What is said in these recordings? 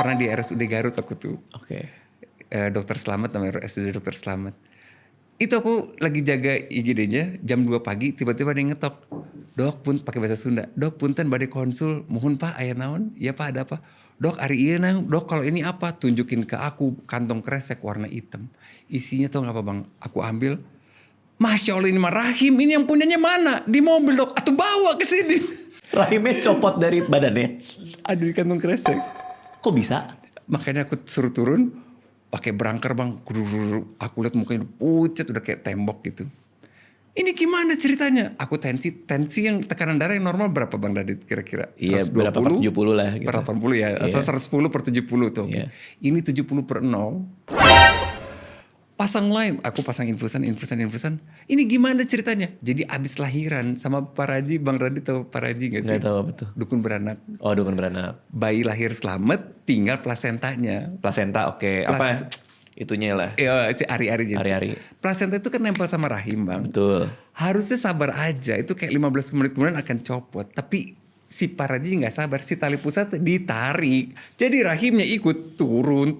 Karena di RSUD Garut aku tuh. Oke. Dokter Slamet namanya, RSUD Dokter Slamet. Itu aku lagi jaga IGD-nya jam 2 pagi, tiba-tiba ada yang ngetok. Dok, pakai bahasa Sunda. Dok, punten bade konsul. Mohon Pak, aya naon? Iya Pak, ada apa? Dok, hari ini nang. Dok, kalau ini apa? Tunjukin ke aku kantong kresek warna hitam. Isinya tau gak apa bang? Aku ambil. Masya Allah ini mah rahim. Ini yang punyanya mana? Di mobil dok. Atau bawa ke sini. Rahimnya copot dari badannya. Aduh di kantong kresek. Kok bisa? Makanya aku suruh turun. Pakai berangker bang. Aku lihat mukanya pucat. Udah kayak tembok gitu. Ini gimana ceritanya? Aku tensi yang tekanan darah yang normal berapa bang Dadit kira-kira? Iya berapa per 70 lah gitu. Per 80 ya, atau 110 per 70 tuh. Iya. Ini 70 per 0. Pasang lain, aku pasang infusan. Ini gimana ceritanya? Jadi abis lahiran sama Pak Raji, Bang Radit tahu Pak Raji gak sih? Gak tahu apa tuh. Dukun beranak. Oh dukun beranak. Bayi lahir selamat, tinggal plasentanya. Placenta oke. Apa itunya lah. Iya si ari-ari gitu. Ari-ari. Placenta itu kan nempel sama rahim bang. Betul. Harusnya sabar aja. Itu kayak 15 menit kemudian akan copot. Tapi si Paraji gak sabar. Si tali pusat ditarik. Jadi rahimnya ikut turun.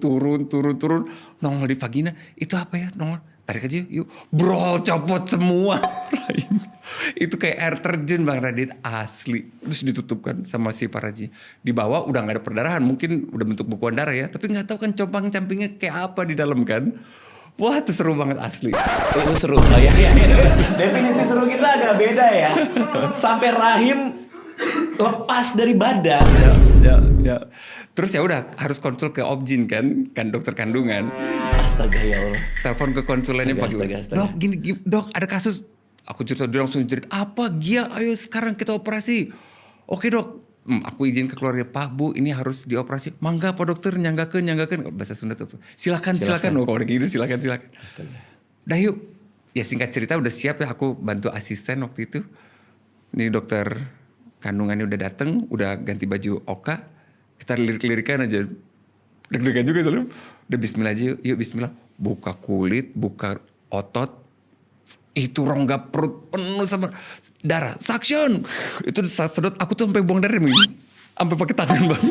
Nongol di vagina. Itu apa ya nongol? Tarik aja yuk. Bro copot semua. Rahim. Itu kayak air terjun bang Radit. Asli. Terus ditutup kan sama si Paraji. Di bawah udah gak ada perdarahan. Mungkin udah bentuk bekuan darah ya. Tapi gak tahu kan compang-campingnya kayak apa di dalam kan. Wah itu seru banget asli. Itu seru. Oh iya. Definisi seru kita agak beda ya. Sampai rahim lepas dari badan. Ya. Terus ya udah harus konsul ke Objin kan dokter kandungan. Astaga ya Allah. Telepon ke konsulennya pagi. Astaga. Dok gini dok ada kasus. Aku cerita dia langsung cerita apa Gia ayo sekarang kita operasi. Oke dok. Aku izin ke keluarga Pak Bu ini harus dioperasi. Mangga Pak dokter nyanggakeun bahasa Sunda tuh. Silakan. Oh kalau gitu silakan. Astaga. Dah yuk. Ya singkat cerita udah siap ya aku bantu asisten waktu itu. Ini dokter kandungannya udah dateng, udah ganti baju oka. Kita lirik-lirikan aja. Deg-degan juga selalu. Udah bismillah aja yuk bismillah. Buka kulit, buka otot. Itu rongga perut penuh sama darah. Suction. Itu sedot aku tuh sampai buang darah. Sampai pakai tangan bang.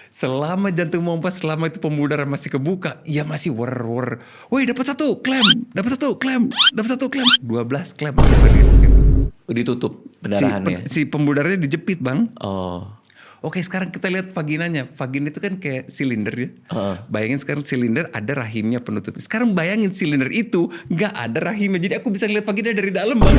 Selama jantung mompas, selama itu pembuluh darah masih kebuka. Ya masih war. Woi dapat satu klem. 12 klem. Ditutup pendarahannya. Si pembuluh darahnya dijepit bang. Oh. Oke sekarang kita lihat vaginanya. Vagina itu kan kayak silinder ya. Bayangin sekarang silinder ada rahimnya penutup. Sekarang bayangin silinder itu gak ada rahimnya. Jadi aku bisa lihat vagina dari dalam bang.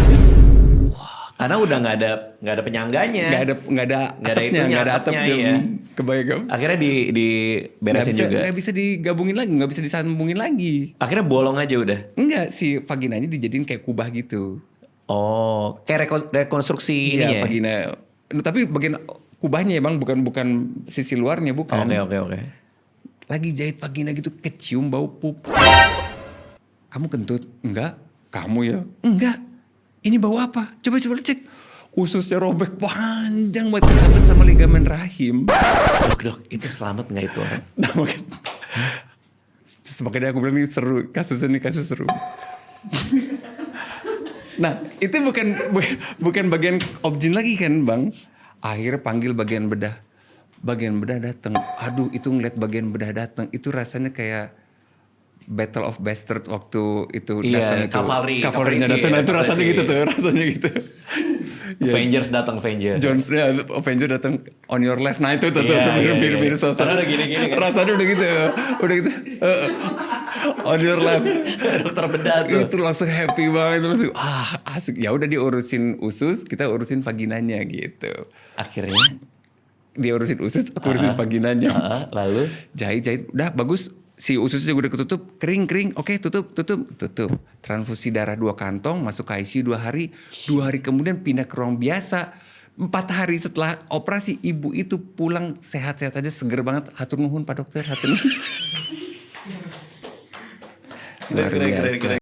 Wah, karena udah gak ada penyangganya. Gak ada atapnya. Iya. Kebayang. Akhirnya diberesin juga. Gak bisa digabungin lagi. Gak bisa disambungin lagi. Akhirnya bolong aja udah. Enggak si vaginanya dijadiin kayak kubah gitu. Oh kayak rekonstruksi ini ya. Vagina. Tapi bagian kubahnya ya bang, bukan sisi luarnya bukan. Oke. Lagi jahit vagina gitu kecium bau pup. Kamu kentut? Enggak. Kamu ya? Enggak. Ini bau apa? Coba cek. Ususnya robek panjang buat kesabet sama ligamen rahim. Dok, itu selamat nggak itu orang? Nah, makanya aku bilang ini seru, kasus seru. Nah, itu bukan bagian Objin lagi kan, Bang? Akhirnya panggil bagian bedah. Bagian bedah datang. Aduh, itu ngeliat bagian bedah datang, itu rasanya kayak Battle of Bastard waktu itu datang itu. Cavalry-nya datang. Nah, itu rasanya gitu. Avengers datang. Avengers datang on your left. Nah itu biru suasana. Udah gini. Rasanya udah gitu. On your left. Dokter bedah tuh. Itu langsung happy banget. Langsung asik. Ya udah dia urusin usus, kita urusin vaginanya gitu. Akhirnya dia urusin usus, aku urusin vaginanya. Lalu jahit. Udah bagus. Si ususnya udah ketutup, kering. Oke, tutup. Transfusi darah 2 kantong, masuk ke ICU 2 hari. 2 hari kemudian pindah ke ruang biasa. 4 hari setelah operasi, ibu itu pulang sehat-sehat aja, seger banget. Hatur nuhun Pak Dokter, hatur nuhun. Luar biasa.